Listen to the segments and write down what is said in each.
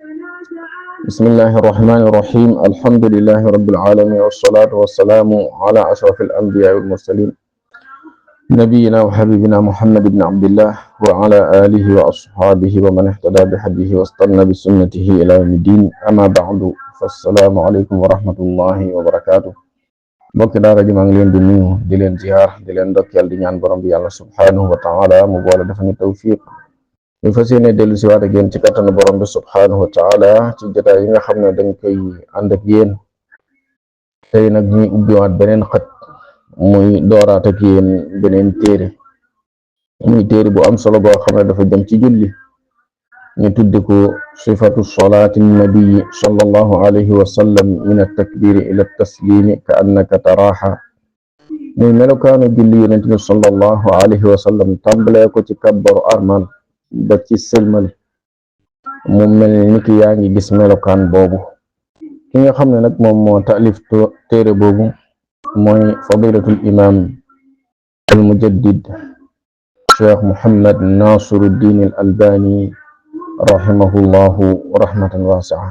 بسم الله الرحمن الرحيم. الحمد لله رب العالمين، والصلاة والسلام على أشرف الأنبياء والمرسلين، نبينا وحبيبنا محمد بن عبد الله وعلى آله وأصحابه ومن اهتدى بهديه واستنى بسنته إلى يوم الدين. أما بعد، فالسلام عليكم ورحمة الله وبركاته. mbokki daara ji maa ngi leen di nuyu di leen ziar di leen ndokkeel di ñaan borom bi yàlla subhanahu wa taala mu boole dafa ñu tawfiq ñu fas yéene dellu si waat ak yéen ci kattanu borom bi subhanahu wa taala ci jotaay yi nga xam ne dañ koy ànd ak yéen. tey nag ñuy ubbiwaat beneen xët muy dooraat ak yéen beneen téere muy téere bu am solo boo xam ne dafa jëm ci julli. ñu tudde ko sifatu salaati nabii sallallahu alayhi wa sallam min at-takbiri ila at-taslimi ka annaka taraaha. muy melokaanu julli yonent bi sallallahu alayhi wa sallam tàmbalee ko ci kabbaru armal ba ci sëlmal mu mel ni ki yaa ngi gis melokaan boobu. ki nga xam ne nag moom moo taalif téere boobu mooy fadilatul imam al mujaddid cheikh Muhammad Nasiruddin al Albani rahimahullahu rahmatan waasi'a.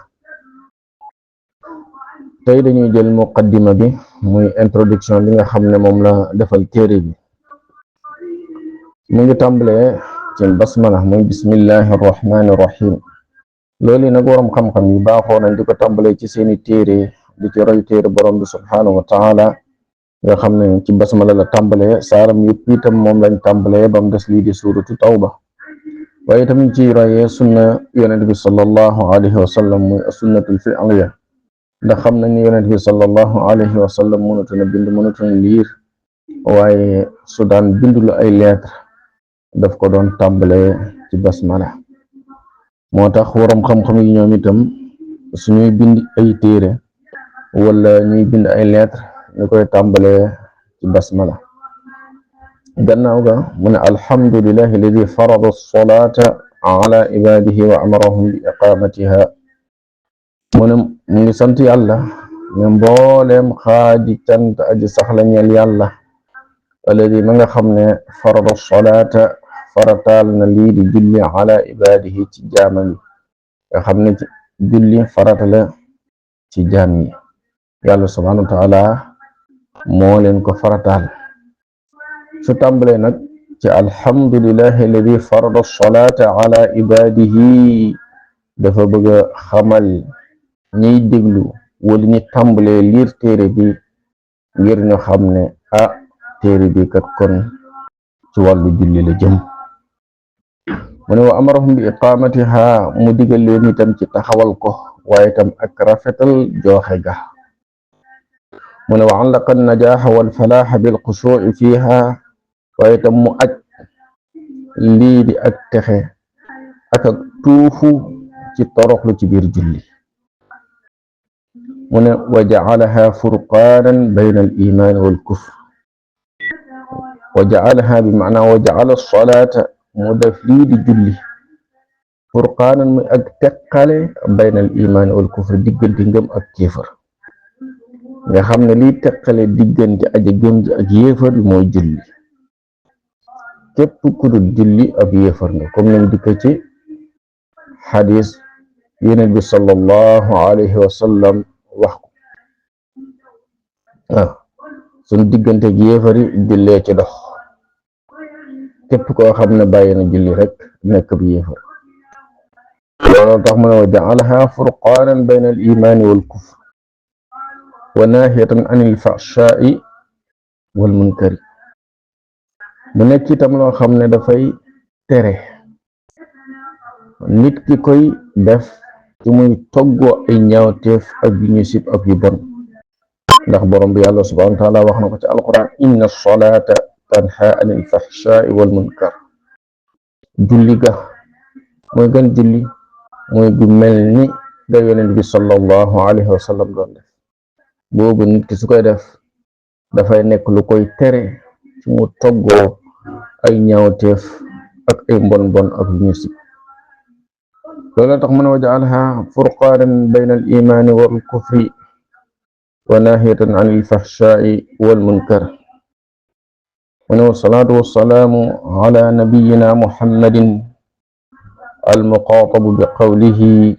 tey dañuy jël muqaddima bi muy introduction bi nga xam ne moom la defal téere bi. mu ngi tàmbalee ci basmala muy bismillahi arrahmani irrahim. loolu nag waroom xam-xam yi baaxoo nañ di ko tàmbalee ci seeni téere di ci roy téere borom bi subhanahu wa taala nga xam ne ci basmala la tàmbalee saaram yëpp itam moom lañ tàmbalee ba mu des lii di suuratu tawba. waaye tamit ci royee sunna yonent bi sallallahu alayhi wa sallam muy sunnatul fi'liya, ndax xam nañ ni yonent bi sallallahu alayhi wa sallam mënatu na bind mënatu na liir, waaye su daan bindulu ay lettre daf ko doon tàmbalee ci basmala. moo tax waroom xam-xam yi ñoom itam suñuy bind ay téere wala ñuy bind ay lettre ñu koy tàmbalee ci basmala. gannaaw ga mu ne alhamdulillahi alladi farada as-salata ala ibadihi wa amarahum bi iqamatiha. mu ne mu ngi sant yàlla ne mbooleem xaaji cant aji saxla ñeel yàlla alladi ma nga xam ne farada as-salata farataal na lii di julli ala ibadihi ci jaamam yi nga xam ne julli farata la ci jaam yi. yàlla subhanahu wa taala moo leen ko farataal. su tàmbalee nag ci alhamdulillahi alladi farada salata ala ibadihi dafa bëgg a xamal ñiy déglu wala ñi tàmbalee liir téere bi ngir ñu xam ne téere bi kat kon ci wàllu julli la jëm. mu ne wa amarahum bi iqamatiha mu digal leen itam ci taxawal ko waaye itam ak rafetal jooxe ga. mu ne wa allaqa an-najaaha wal falaaha bil xushuu'i fiiha waaye itam mu aj lii di ak texe ak tuufu ci toroxlu ci biir julli. mu ne wa ja'alaha furqaanan bayna al imaan wal kufr. wa ja'alaha bi maanaa wa ja'ala as-salaata mu def lii di julli furqaanan muy ak teqale bayna al imaan wal kufr diggante ngëm ak kéefar. nga xam ne lii teqale diggante aji gëm ji ak yéefar bi mooy julli. képp ku dul julli ab yéefar nga, comme nañ dikk ci xadis yonent bi sallallahu alayhi wa sallam wax ko. suñ diggante ak yéefar yi jullee ci dox. képp koo xam ne bàyyi na julli rek nekk ab yéefar. loolu tax mu ne wa ja'alaha furqaanan bayna al imaani wal kufr wa naahiyatan anil fahshaa'i wal munkari. mu nekk itam loo xam ne dafay tere nit ki koy def ci muy toggoo ay ñaawteef ak yu ñu sib ak yu bon, ndax borom bi yàlla subhanahu wa taala wax na ko ci alquran inna salata tanha anil fahshaa'i wal munkar. julli ga mooy gën julli mooy gu mel ni ga yonent bi sallallahu alayhi wa sallam doon def. boobu nit ki su koy def dafay nekk lu koy tere ci mu toggoo ay ñaawteef ak ay mbon bon ak yu ñu sib. loolu tax mën a wa ja'alaha furqaanan bayna al imaani wal kufri wa naahiyatan an al fahshaa'i wal munkar. mu ne wasalaatu wasalaamu ala nabiyyina muhammadin al muqaatabu bi qawlihi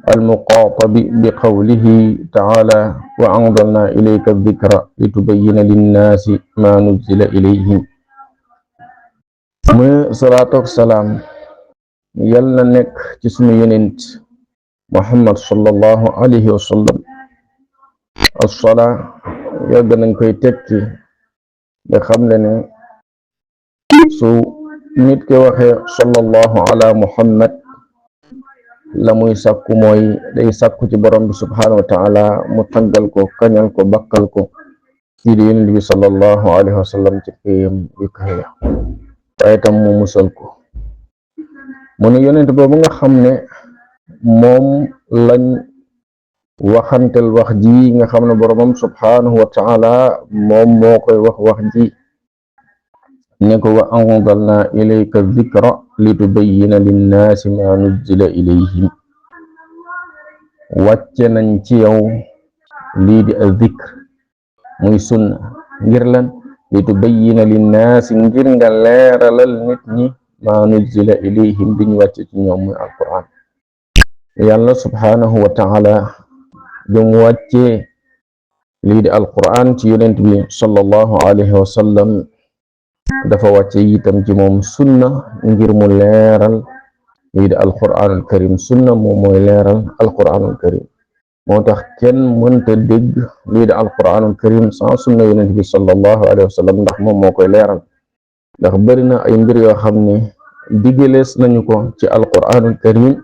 almuqaatabi bi qawlihi taala wa anzalna ilayka dikra litubayyina linnaasi ma nuzila ilayhim. muy salaatu ak salaam yal na nekk ci sunu yonent Muhammad sallallahu alayhi wa sallam. as-salaa yàgg nañ koy tekki nga xam ne su nit ki waxee sallallahu ala Muhammad la muy sàkku mooy day sàkku ci borom bi subhanahu wa taala mu taggal ko, kañal ko, bakkal ko ci di yonent bi sallallahu alayhi wa sallam ci payam yu kawe waaye tam mu musal ko. mu ne yonent boobu nga xam ne moom lañ waxantel wax ji nga xam ne boromam subhanahu wa taala moom moo koy wax ji ne ko wa anzalna ilayka dhikra litubayyina linnaasi ma nuzzila ilayhim. wàcce nañ ci yow lii di az-zikr muy sunna ngir lan litubayyina linnaasi ngir nga leeralal nit ñi ma nuzzila ilayhim biñ wàcce ci ñoom muy alquran. yàlla subhanahu wa taala jum wàcce lii di alquran ci yonent bi sallallahu alayhi wa sallam dafa wàcce itam ci moom sunna ngir mu leeral lii di alquranul karim. sunna moom mooy leeral alquranul karim, moo tax kenn mënta dégg lii di alquranul karim sans sunna yonent bi sallallahu alayhi wa sallam ndax moom moo koy leeral. ndax bari na ay mbir yoo xam ne digalees nañu ko ci alquranul karim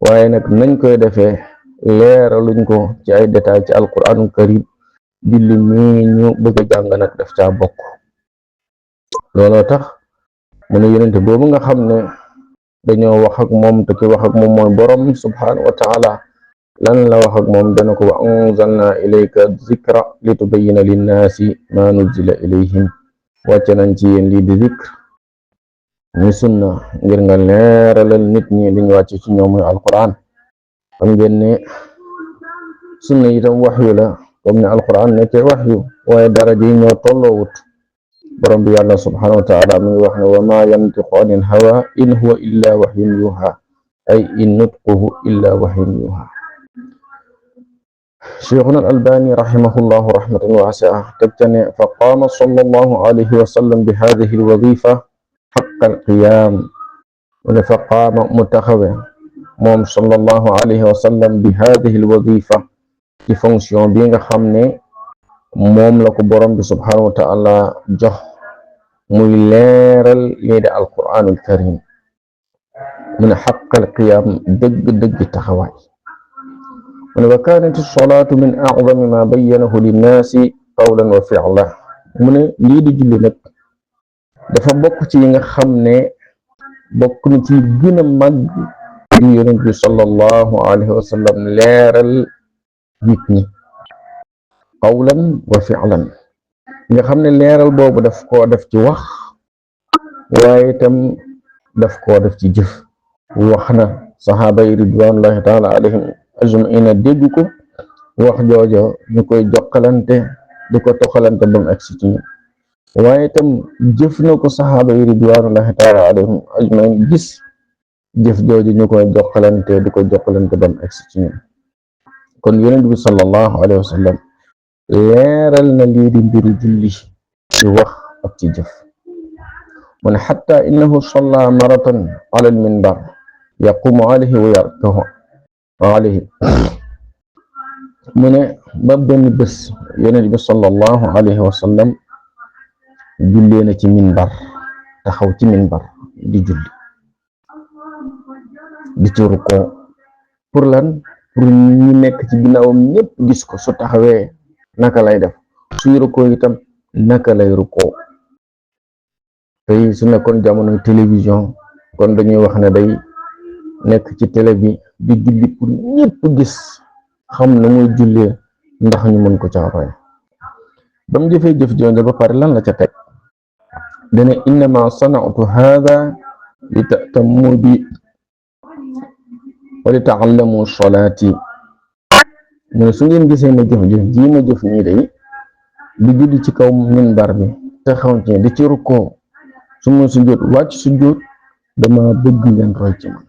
waaye nag nañ koy defee leeraluñ ko ci ay détails ci alquranul karim. julli mi ñu bëgg a jàng nag daf caa bokk. looloo tax mu ne yonent boobu nga xam ne dañoo wax ak moom te ki wax ak moom mooy borom subhanahu wa taala lan la wax ak moom dana ko wa anzalna ilayka zikra litubayyina linnaasi ma nuzila ilayhim. wàcce nañ ci yéen lii di zikr muy sunna ngir nga leeralal nit ñi liñ wàcce ci ñoom muy alquran. xam ngeen ne sunna itam waxyu la comme ne alquran nekkee waxyu waaye daraja yi ñoo tolloowut. borom bi yàlla subhanahu wa taala mi ngi wax ne wa ma yantiqu anil hawa in huwa illa wahyun yuha ay in nutquhu illa wahyun yuha. cheikhuna al albani rahimahullahu rahmatan waasi'a teg ca ne fa qaama sallallahu alayhi wa sallam bi hadihi al wadifa haqqa al qiyam. mu ne fa qaama mu taxawe moom sallallahu alayhi wa sallam bi hadihi al wadifa ci fonction bi nga xam ne moom la ko borom bi subhanahu wa taala jox muy leeral lii di alquranul karim. mu ne xaqal qiyam dëgg-dëgg taxawaay. mu ne wa kaanat as-salaatu min a'zami ma bayyanahu linnaasi qawlan wa fi'lan. mu ne lii di julli nag dafa bokk ci yi nga xam ne bokk na ci gën a màgg yu yonent bi sallallahu alayhi wa sallam leeral nit ñi qawlan wa fi'lan nga xam ne leeral boobu daf koo def ci wax waaye itam daf koo def ci jëf. wax na saxaaba yi ridwanullahi taala alayhim ajmaina dégg ko wax joojo ñu koy jokkalante di ko toxalante ba mu agsi ci ñun waaye itam jëf na ko saxaaba yi ridwanullahi taala alayhim ajmain gis jëf joojo ñu koy jokkalante di ko jokkalante ba mu agsi ci ñun. kon yonent bi sallallahu alayhi wa sallam leeral na lii di mbiru julli ci wax ak ci jëf. mu ne xatta innahu salla maratan ala al minbar yaqumu alayhi wa yarkahu alayhi. mu ne ba benn bés yonent bi sallallahu alayhi wa sallam jullee na ci minbar, taxaw ci minbar di julli di ci rukkoo pour lan? pour ñu nekk ci ginnaawam ñëpp gis ko su taxawee naka lay def, suy rukkoo itam naka lay rukkoo. tey su nekkoon jamono télévision kon dañuy wax ne day nekk ci télé bi di julli pour ñëpp gis xam na muy jullee ndax ñu mën ko ca roy. ba mu jëfee jëf jooju ba pare lan la ca teg? dana innama sana'tu hadha li ta'tammu bi wa li ta'allamu salaati. mu ne su ngeen gisee ma jëf-jëf ji ma jëf nii day di julli ci kaw minbar bi te xaw ci di ci rukkoo su ma sujjóot wàcc sujjóot dama bëgg ngeen roy ci man.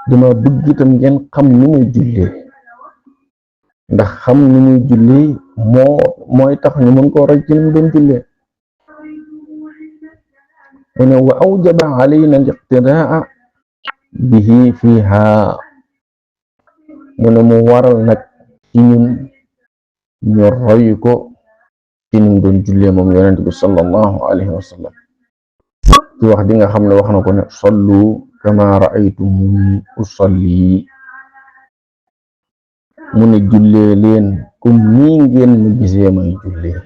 dama bëgg itam ngeen xam ni muy jullee ndax xam ni muy jullee mooy tax ñu mën koo raj ci ni mu doon jullee mu ne wa awjaba alayna al-iqtidaa bihi fiha mu ne mu waral nag ci ñun ñu roy ko ci ni mu doon jullee moom yonent bi sallallahu alayhi wa sallam ci wax di nga xam ne wax na ko ne sallu kama ra'aytumuni usalli mu ne jullee leen comme nii ngeen mu gisee may jullee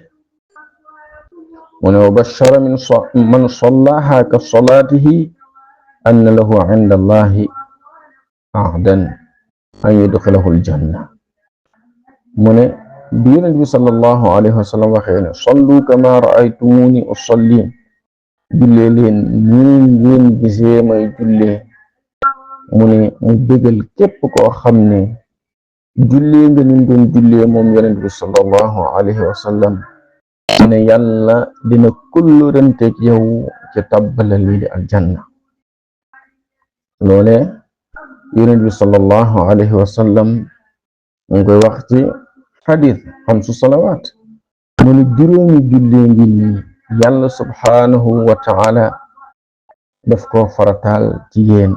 mu ne wa bashara man sallaha ka salaatihi anna lahu inda allahi ahdan an yudxilahu aljanna mu ne bi yonent bi sallallahu alayhi wa sallam waxee ne sallu kama ra'aytumuni usalli jullee leen nii ngeen gisee may jullee mu ne mu bégal képp koo xam ne jullee nga ñu doon jullee moom yonent bi sallallahu alayhi wa sallam ne yàlla dina kullurante ci yow ci tabbala lii di aljanna loole yonent bi sallallahu alayhi wa sallam mu ngi koy wax ci xadis xamsu salawaat mu ne juróomi jullee ngi nii yàlla subhanahu wa ta'ala daf ko farataal ci yéen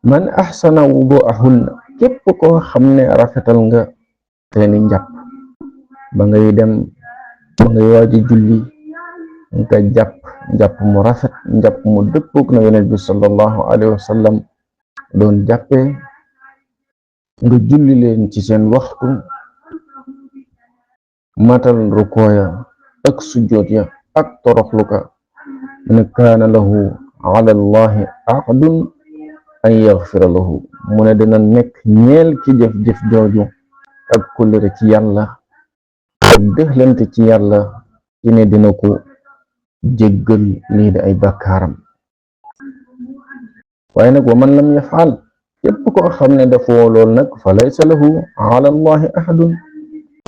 man ahsana wudu'ahunna képp koo xam ne rafetal nga seeni njàpp ba ngay dem ba ngay waaji julli nga njàpp mu rafet njàpp mu dëppook na yonent bi sallallahu alayhi wa sallam doon jàppee nga julli leen ci seen waxtu matal rukooya ak sujjoot ya ak toroxluka ne kaana lahu ala allahi aqdun an yaghfira lahu mu ne dina nekk ñeel ki jëf-jëf jooju ak kullere ci yàlla ak dëxlante ci yàlla ci ne dina ko jéggal lii di ay bakkaaram waaye nag wa man lam yaf'al képp koo xam ne dafoo lool nag fa laysa lahu ala allahi ahadun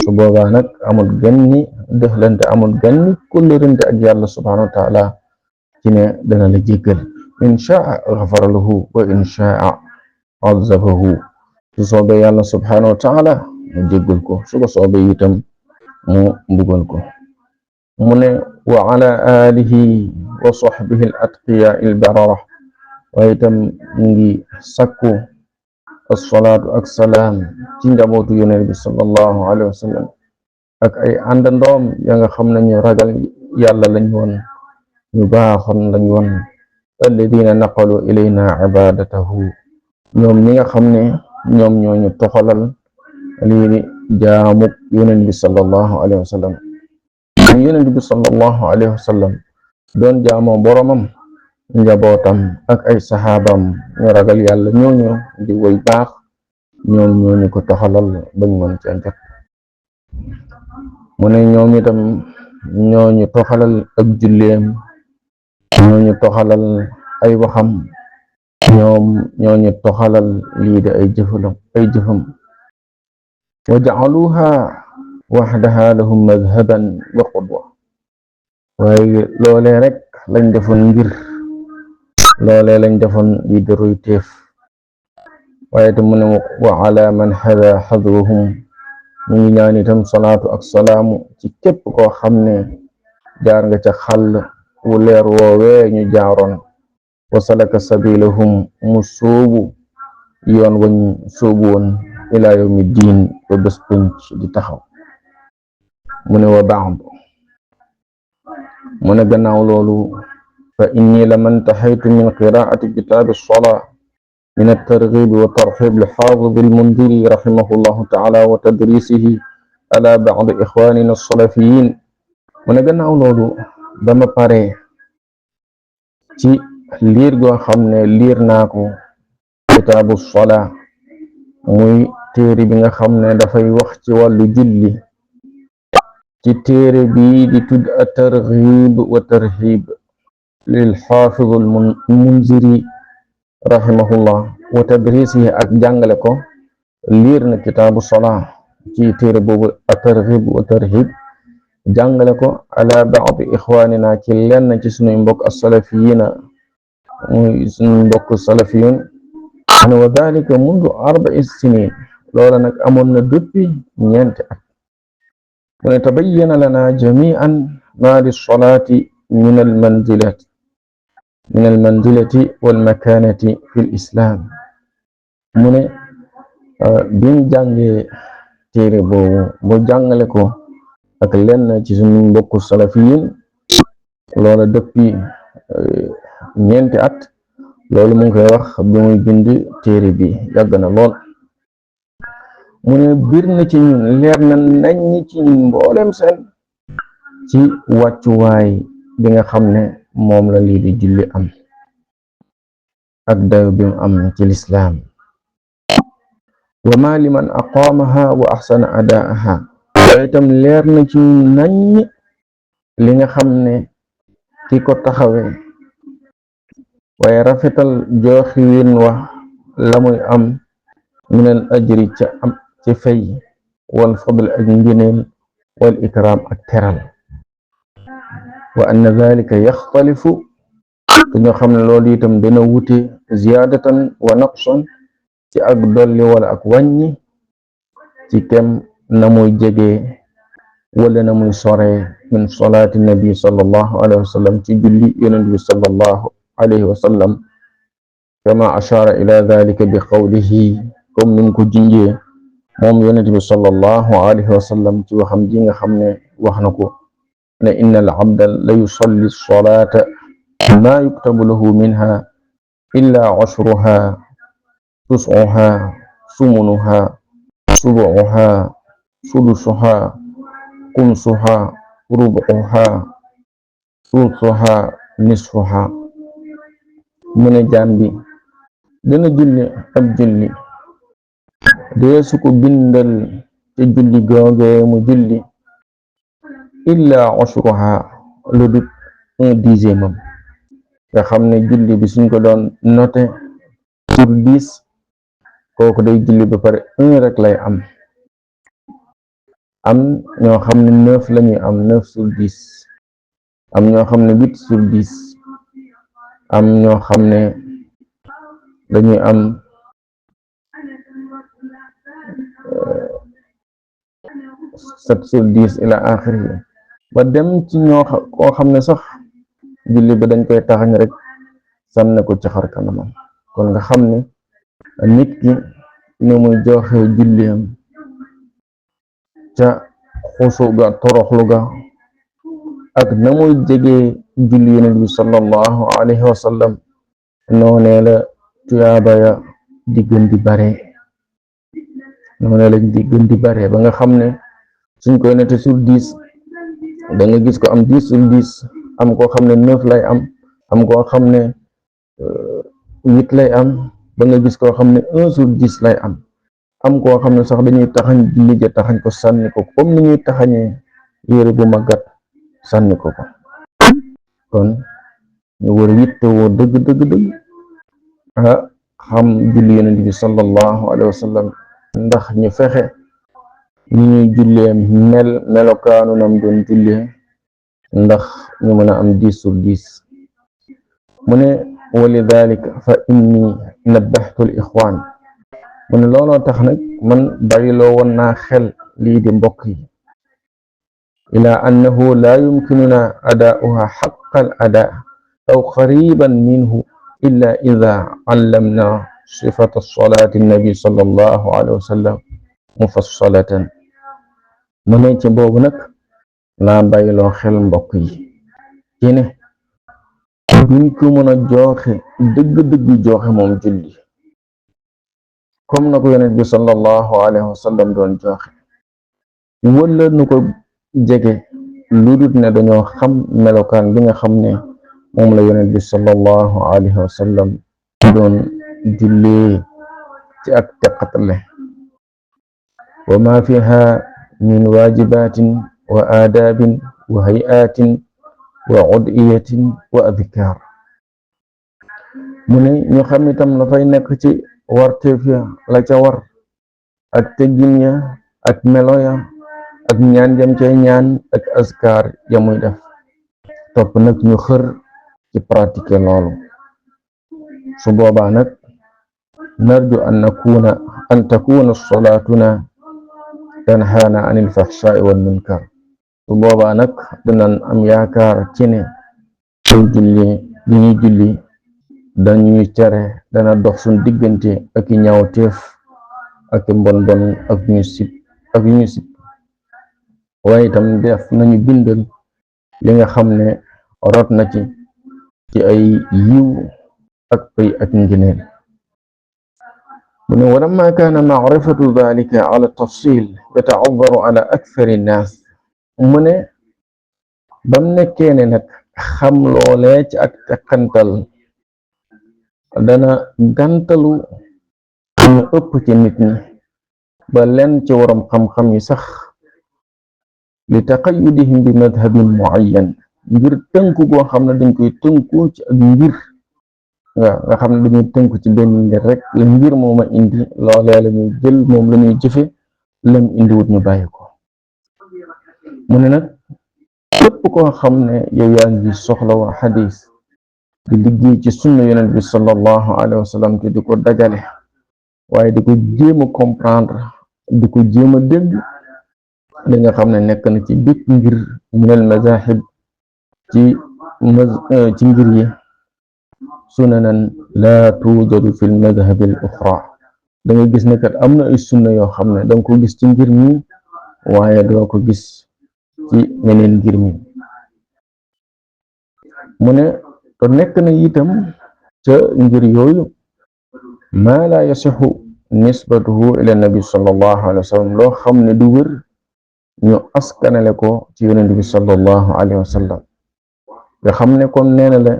su boobaa nag amul ganni dëxlante amul ganni kullerante ak yàlla subhanahu wa taala ci ne dana la jéggal in shaa ghafara lahu wa in shaa azabahu su soobee yàlla subhanahu wa taala mu jéggal ko su ko soobee itam mu mbugal ko mu ne wa ala alihi wa sahbihi al atqiya al barara waaye itam mu ngi sakku as-salaatu ak salaam ci njabootu yonent bi sallallahu alayhi wa sallam ak ay àndandoom ya nga xam ne ñu ragal yàlla lañ woon ñu baaxoon lañ woon alladina naqalu ilayna ibadatahu ñoom ñi nga xam ne ñoom ñooñu toxalal lii di jaamu yonent bi sallallahu alayhi wa sallam yonent bi sallallahu alayhi wa sallam doon jaamoo boromam njabootam ak ay saxaabam ñu ragal yàlla ñooñu di way baax ñoom ñooñu ko toxalal bañ mën ci jot mu ne ñoom itam ñooñu toxalal ak julleem ñooñu toxalal ay waxam ñooñu toxalal lii di ay jëfam wa ja'aluha wahdaha lahum madhaban wa qudwa waaye loolee rek lañ defoon lii di roy teef waaye te mu ne wa ala man hada hadwahum ñu ngi ñaan itam salaatu ak salaamu ci képp koo xam ne jaar nga ca xàll wu leer woowee ñu jaaroon wa salaka sabilahum mu soobu yoon wañ soobu woon ila yawmi diin ba bés penc di taxaw mu ne wa ba'd mu ne gannaaw loolu fa inni laman tahaytu min qiraati kitaabi as-salaa min at-targhib wa tarhib li haafid al-Mundhiri rahimahullahu ta'ala wa tadrisihi ala ba'd ikhwanina as-salafiyyin mu ne gannaaw loolu dama pare ci liir goo xam ne liir naa ko kitaabu as-salaa muy téere bi nga xam ne dafay wax ci wàllu julli ci téere bi di tudd at-targhib wa tarhib lil haafid al-Mundhiri rahimahullah wa tadrisihi ak jàngale ko liir na kitaabu salaa ci téere boobu at-targhib wa tarhib jàngale ko ala ba'd ikhwanina ci lenn ci sunuy mbokk as-salafiyina muy suñu mbokk salafiyun ne wa dalika mundu 4 sinin loola nag amoon na depuis ñeenti at mu ne tabayyana lana jami'an ma lissolati min almanzilati walmakanati fi lislam mu ne biñ jàngee téere boobu mu jàngale ko ak lenn ci suñu mbokku salafiyin loola depuis ñeenti at loolu mu ngi koy wax bi muy bind téere bi yàgg na lool mu ne bir na ci ñun leer na nañ ci ñun mboolem seen ci wàccuwaay bi nga xam ne moom la lii di julli am ak dayo bi mu am ci lislaam wa ma liman aqaamaha wa axsana adaaha waaye itam leer na ci ñun nañ li nga xam ne ki ko taxawe waaye rafetal joxiwin wax la muy am minal ajri ca am ci fay wal fadl ak ngëneel wal ikram ak teral wa anna dhalika yaxtalifu te ñoo xam ne loolu itam dina wute ziyaadatan wa naqsan ci ak dolli wala ak wàññi ci kem na muy jege wala na muy sore min salaati nabi sallallahu alayhi wa sallam ci julli yonent bi sallallahu alayhi wa sallam kama ashara ila dhalika bi qawlihi comme nim ko jinjee moom yonent bi sallallahu alayhi wa sallam ci waxam ji nga xam ne wax na ko ne inna al abda la yusalli salata ma yuktabu lahu minha illa ashruha tusuha sumunuha subuha sudusuha kumsuha rubuha sulusuha nisfuha mu ne jaam bi dina julli ab julli deesu ko bindal ci julli googe mu julli illa ashruha lu dut 1/10 nga xam ne julli bi suñ ko doon noté sur 10 kooku day julli ba pare 1 rek lay am ñoo xam ne 9 lañuy am 9/10 am ñoo xam ne 8/10 am ñoo xam ne dañuy am 7/10 ila axiri ba dem ci koo xam ne sax julli ba dañ koy taxañ rek sànne ko ci xar kanamam kon nga xam ne nit ki ne muy joxe julliyam ca xusu ga toroxlu ga ak na muy jege julli yonent bi sallallahu alayhi wa sallam noonee la tuyaaba ya di gën di bare noonee lañ di gën di bare ba nga xam ne suñ koy nete sur 10 da nga gis ko am 10/10 am koo xam ne 9 lay am koo xam ne 8 lay am ba nga gis koo xam ne 1/10 lay am koo xam ne sax dañuy taxañ julli ja taxañ ko sànni ko comme ni ñuy taxañee yére bu màggat sànni ko kon ñu war a yittewoo dëgg xam julli yonent bi sallallahu alayhi wa sallam ndax ñu fexe ñu ñuy jullee melokaanu nam doon jullee ndax ñu mën a am 10/10 mu ne wa lidhalika fa inni nabbahtu al ixwaan mu ne looloo tax nag man bàyyiloo woon naa xel lii di mbokk yi ila annahu la yumkinuna adaa'uha haqqa al adaa aw qariban minhu illa idha allamna sifata salati nabi sallallahu alayhi wa sallam mufassalatan mu ne ci boobu nag laa bàyyiloo xel mbokk yi ci ne duñ ko mën a joxe dëgg-dëgg joxe moom julli comme na ko yonent bi sallallahu alayhi wa sallam doon joxe wala nu ko jege lu dut ne dañoo xam melokaan bi nga xam ne moom la yonent bi sallallahu alayhi wa sallam doon jullee ci ak teqatale wa ma fiha min wajibatin wa aadaabin wa hay'aatin wa udiyatin wa adkaar mu ne ñu xam itam la fay nekk ci warteef ya la ca war ak teggin ya ak melo ya ak ñaan jam cay ñaan ak askar ya muy def topp nag ñu xër ci pratiquer loolu su boobaa nag narju an takuna salaatuna tanhaana anil fahshaai wal munkar su boobaa nag dinañ am yaakaar ci ne suñ julli li ñuy julli dañuy tere dana dox suñ diggante ak i ñaawteef ak i mbon bon ak ñu sib waaye itam def nañu bindal li nga xam ne rot na ci ay yiw ak pay ak ngeneel mu ne walamma kaana maarifatu dalika ala tafsil yataadaru ala akthari nnaas mu ne bam nekkee ne nag xam loolee ci ak teqantal dana gantalu ñu ëpp ci nit ñi ba len ci waram xam-xam yi sax li taqayyudihim bi madhabin muayyan ngir tënku goo xam ne dañ koy tënku ci ak ngir nga xam ne dañuy tënku ci benn ngir rek la ngir mooma indi loolee la ñuy jël moom la ñuy jëfe lam indiwut ñu bàyyi ko mu ne nag képp koo xam ne yow yaa ngi soxla waa xadis di liggéey ci sunna yonent bi sallallahu alayhi wa sallam te di ko dajale waaye di ko jéem a comprendre di ko jéem a dégg li nga xam ne nekk na ci bépp ngir minal mazahib ci ngir yi sunanan laa tuujadu fi l madhabi al uxra da nga gis ne kat am na ay sunna yoo xam ne danga ko gis ci ngir mi waaye doo ko gis ci meneen ngir mi mu ne te nekk na itam ca ngir yooyu maa laa yasixu nisbatuhu ila nabi sallallahu alayhi wa sallam loo xam ne du wër ñu askanale ko ci yonent bi sallallahu alayhi wa sallam nga xam ne kon nee na la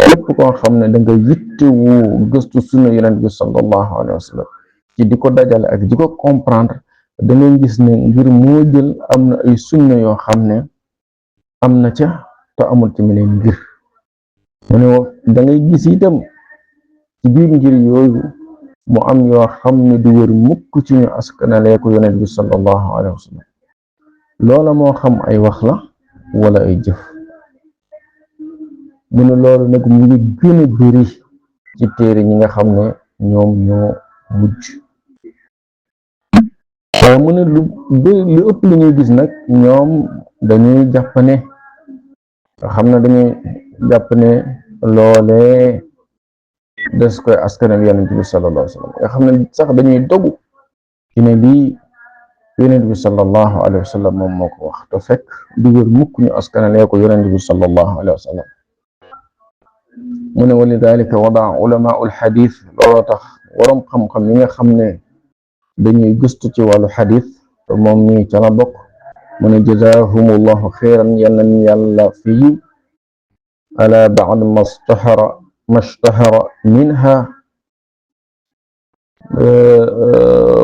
lépp koo xam ne da nga yittewu gëstu sunna yonent bi sallallahu alayhi wa sallam ci di ko dajale ak di ko comprendre da ngay gis ne ngir moo jël am na ay sunna yoo xam ne am na ca te amul ci meneen ngir mu ne da ngay gis itam ci biir ngir yooyu mu am yoo xam ne du wër mukk ci ñu askanalee ko yonent bi sallallahu alayhi wa sallam loola moo xam ay wax la wala ay jëf mu ne loolu nag mu ngi gën a bëri ci téere ñi nga xam ne ñoom ñoo mujj waaye mu ne lu ëpp lu ñuy gis nag ñoom dañuy jàpp ne loolee des koy askanal yonent bi sallallahu alayhi wa sallam nga xam ne sax dañuy dogu ci ne lii yonent bi sallallahu alayhi wa sallam moom moo ko wax te fekk du wër mukk ñu askanalee ko yonent bi sallallahu alayhi wa sallam mu ne wa lidalika wadaa ulamaau alxadis looloo tax waroom xam-xam yi nga xam ne dañuy gëstu ci wàllu xadis te moom ñi ca la bokk mu ne jazaahumullahu xeyran yal nañ yàlla fi yiw ala ba'd mashtahara minha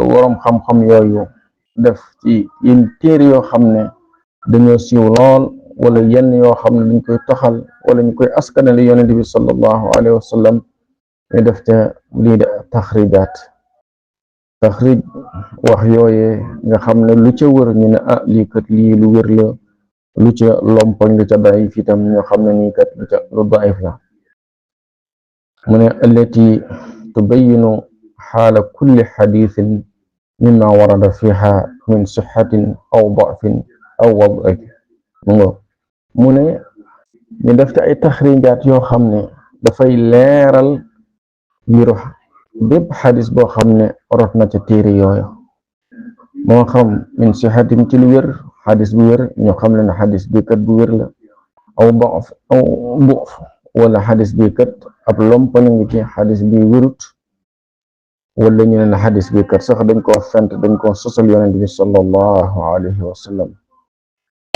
waroom xam-xam yooyu def ci yenn téere yoo xam ne dañoo siiw lool wala yenn yoo xam ne dañ koy toxal wala ñu koy askanale yonent bi sallallahu alayhi wa sallam ñu def ca lii de taxrijaat taxrij wax yooyee nga xam ne lu ca wër ñu ne lii kat lii lu wër la lu ca lompoñ lu ca daif itam ñoo xam ne nii kat lu daif la mu ne allati tubayinu xaala kulli xadiisin mimma warada fiha min sixatin aw dafin aw wad'in mu ne ñu def ci ay taxrijaat yoo xam ne dafay leeral yiru bépp xadis boo xam ne rot na ca téere yooyu moo xam min sixatin ci lu wér xadis bu wér ñoo xam ne ne xadis bi kat bu wér la aw daf wala xadis bi kat ab lompana ngi ci xadis bi wérut wala ñu ne xadis bi kat sax dañ koo fent dañ koo sosal yonent bi sallallahu alayhi wa sallam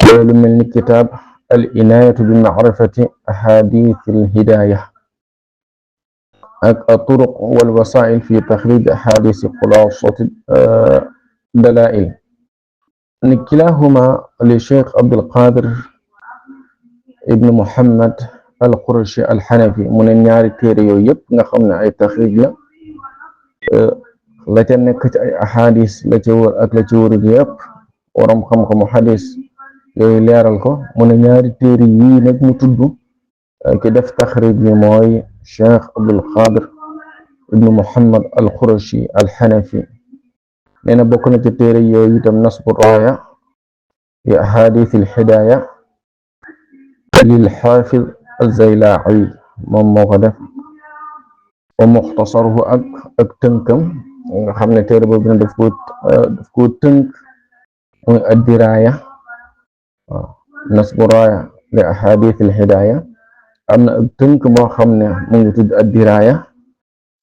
loolu mel ni kitaab al inaayatu bi macrifati ahadith al hidaaya ak aturuq wal wasaa'il fi taxrij ahadith xulaasati dalaa'il ni kilahuma li cheikh Abdul Qadir ibn Muhammad al Qurashi al Hanafi mu ne ñaari téere yooyu yëpp nga xam ne ay taxrij la ca nekk ci ay ahadis la ca wër ak la ca wërut yëpp waram xam-xamu xadis yooyu leeral ko mu ne ñaari téere yii nag mu tudd ki def taxrij bi mooy Cheikh Abdul Qadir ibnu Muhammad al Qurashi al Hanafi. nee na bokk na ci téere yooyu itam nasbu raaya fi ahadith al hidaya lil xaafid az-Zaylaa'i moom moo ko def wa muxtasaruhu ak tënkam nga xam ne téere boobu daf ko tënk muy ad-diraaya nasbu raaya li ahadith al hidaya am na ak tënk moo xam ne mu ngi tudd ad-diraaya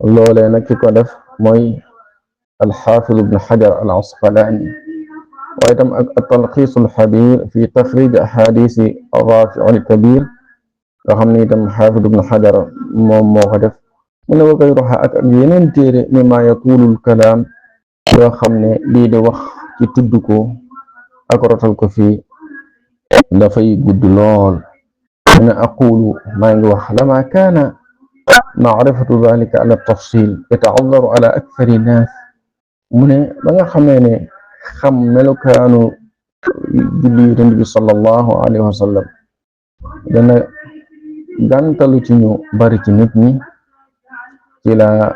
loolee nag ki ko def mooy al-Hafiz ibn Hajar al-Asqalani waaye itam ak at-Talkhis al-Habir fi taxrij ahadith ar-Rafi' al-Kabir nga xam ne itam Hafiz ibn Hajar moom moo ko def mu ne wa gayruha ak yeneen téere mimma yatulul kalaam yoo xam ne lii di wax ci tudd ko ak rotal ko fii dafay gudd lool. mu ne aqulu maa ngi wax lama kaana maarifatu dalika ala tafsil yataadaru ala akthari naas mu ne ba nga xamee ne xam melokaanu julli Yonent bi sallallahu alayhi wa sallam dana gàntalu ci ñu bari ci nit ñi ci la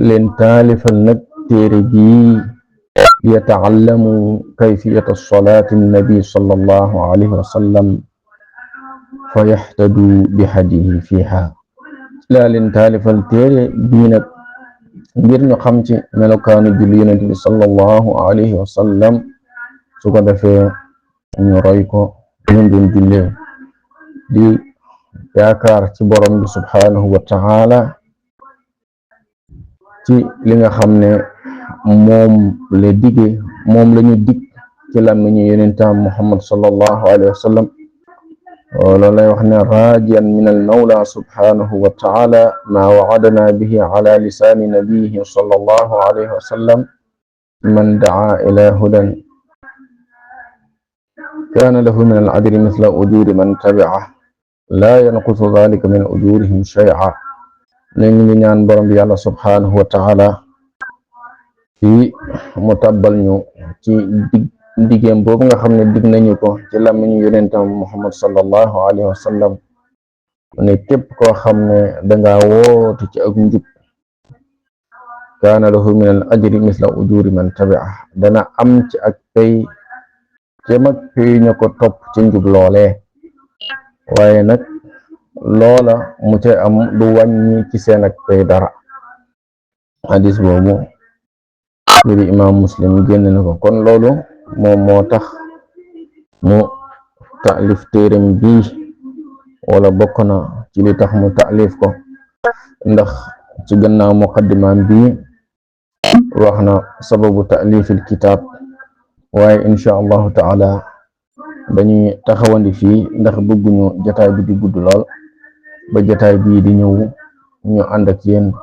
leen taalifal nag téere gi yataallamu kayfiyata salaati nabi sallallahu alayhi wa sallam fa yaxtadu bi hadihi fiha laa leen taalifal téere bii nag ngir ñu xam ci melokaanu julli Yonent bi sallallahu alayhi wa sallam su ko defee ñu roy ko ñu doon jullee di yaakaar ci borom bi subhanahu wa ta'ala ci li nga xam ne moom la dige moom la ñu dig ci làmmiñu Yonentam Muhammad sallallahu alayhi wa sallam loolu lay wax ne rajiyan min al mawla subhanahu wa ta'ala ma wa'adana bihi ala lisani nabihi sallallahu alayhi wa sallam man da'a ila hudan kana lahu min al ajri mithla ujuri man tabi'ah la yanqusu dhalika min ujurihim shay'a ne ñu ñaan borom bi yàlla subhanahu wa ta'ala ci mu tabbal ñu ci digéem boobu nga xam ne dig nañu ko ci làmmiñu Yonentam Muhammad sallallahu alayhi wa sallam ne képp koo xam ne danga woote ci ak njub kaana lahu min al ajri misla ujuri man tabi'ah dana am ci ak pay ci mag pay ñu ko topp ci njub loolee waaye nag loola mu ca am du wàññi ci seen ak pay dara. hadis boobu biri imam Muslim génn na ko kon loolu moom moo tax mu taalif téeram bii wala bokk na ci li tax mu taalif ko ndax ci gannaaw muqaddimaam bii wax na sababu taalifil kitaab waaye insha allahu taala dañuy taxawandi fii ndax bëgguñu jataay bi di gudd lool ba jataay bii di ñëw ñu ànd ak yéen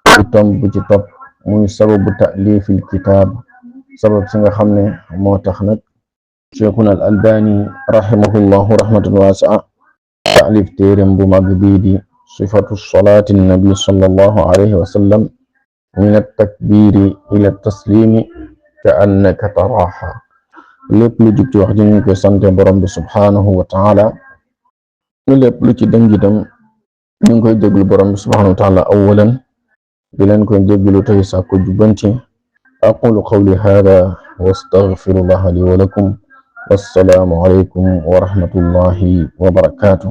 ci tomb bu ci topp muy sababu taalifil kitaab sabab si nga xam ne moo tax nag Cheikhuna al Albani rahimahullahu rahmatan waasi'a taalif téeram bu mag bii di sifatu salaati nabi sallallahu alayhi wa sallam min at-takbiri ila at-taslimi ka annaka taraha lépp lu jub ci wax ji ñu koy sante borom bi subhanahu wa ta'ala lépp lu ci dëng itam ñu ngi koy jéglu borom bi subhanahu wa ta'ala awalan di leen koy jéglu tey sàkku jubbanti aqulu qawli hada wa astaghfirullaha li wa lakum wassalaamu alaykum wa rahmatullahi wa barakatuh